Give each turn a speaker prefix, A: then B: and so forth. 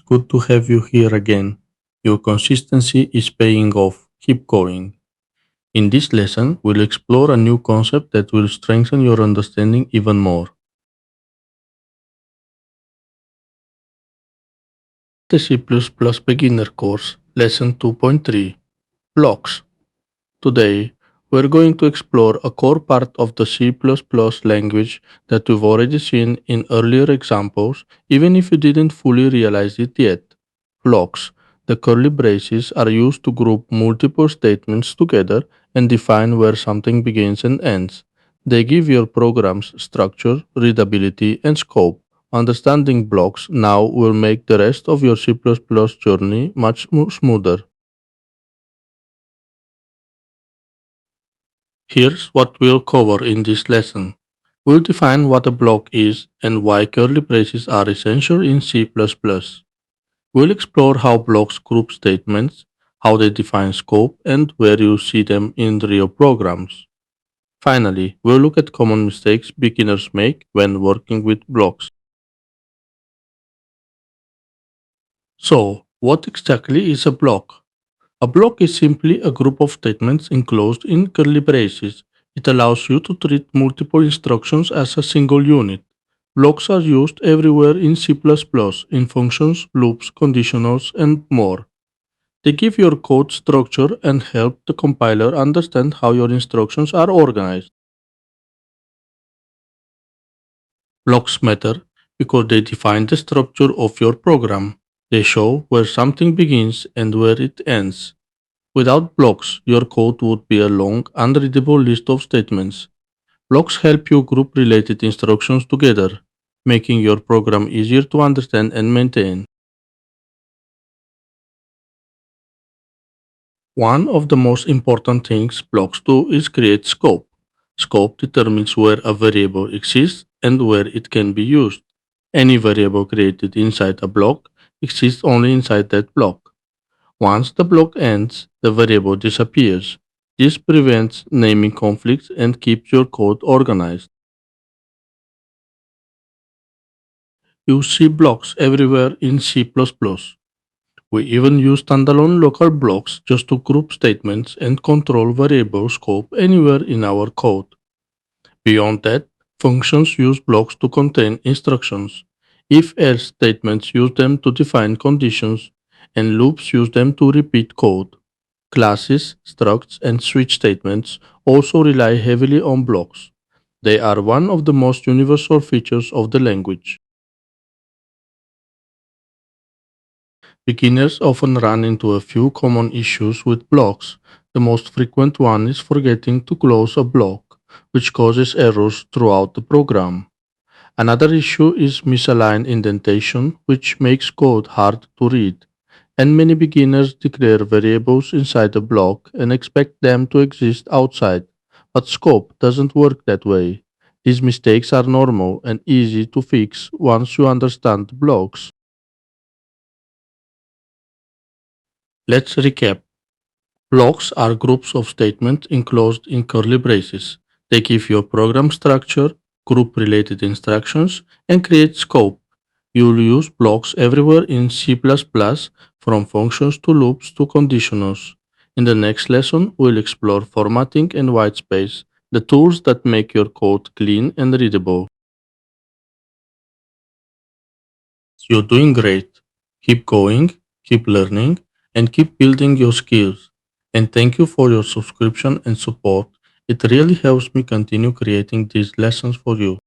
A: good to have you here again. Your consistency is paying off. Keep going. In this lesson, we'll explore a new concept that will strengthen your understanding even more. The C++ Beginner Course, Lesson 2.3, Blocks. Today, we're going to explore a core part of the C++ language that we've already seen in earlier examples, even if you didn't fully realize it yet. Blocks. The curly braces are used to group multiple statements together and define where something begins and ends. They give your programs structure, readability, and scope. Understanding blocks now will make the rest of your C++ journey much smoother. Here's what we'll cover in this lesson. We'll define what a block is and why curly braces are essential in C++. We'll explore how blocks group statements, how they define scope, and where you see them in real programs. Finally, we'll look at common mistakes beginners make when working with blocks. So, what exactly is a block? A block is simply a group of statements enclosed in curly braces. It allows you to treat multiple instructions as a single unit. Blocks are used everywhere in C++, in functions, loops, conditionals, and more. They give your code structure and help the compiler understand how your instructions are organized. Blocks matter because they define the structure of your program. They show where something begins and where it ends. Without blocks, your code would be a long, unreadable list of statements. Blocks help you group related instructions together, making your program easier to understand and maintain. One of the most important things blocks do is create scope. Scope determines where a variable exists and where it can be used. Any variable created inside a block exists only inside that block. Once the block ends, the variable disappears. This prevents naming conflicts and keeps your code organized. You see blocks everywhere in C++. We even use standalone local blocks just to group statements and control variable scope anywhere in our code. Beyond that, functions use blocks to contain instructions. If-else statements use them to define conditions, and loops use them to repeat code. Classes, structs, and switch statements also rely heavily on blocks. They are one of the most universal features of the language. Beginners often run into a few common issues with blocks. The most frequent one is forgetting to close a block, which causes errors throughout the program. Another issue is misaligned indentation, which makes code hard to read. And many beginners declare variables inside a block and expect them to exist outside, but scope doesn't work that way. These mistakes are normal and easy to fix once you understand the blocks. Let's recap. Blocks are groups of statements enclosed in curly braces. They give your program structure, group related instructions, and create scope. You'll use blocks everywhere in C++, from functions to loops to conditionals. In the next lesson, we'll explore formatting and whitespace, the tools that make your code clean and readable. You're doing great. Keep going, keep learning, and keep building your skills. And thank you for your subscription and support. It really helps me continue creating these lessons for you.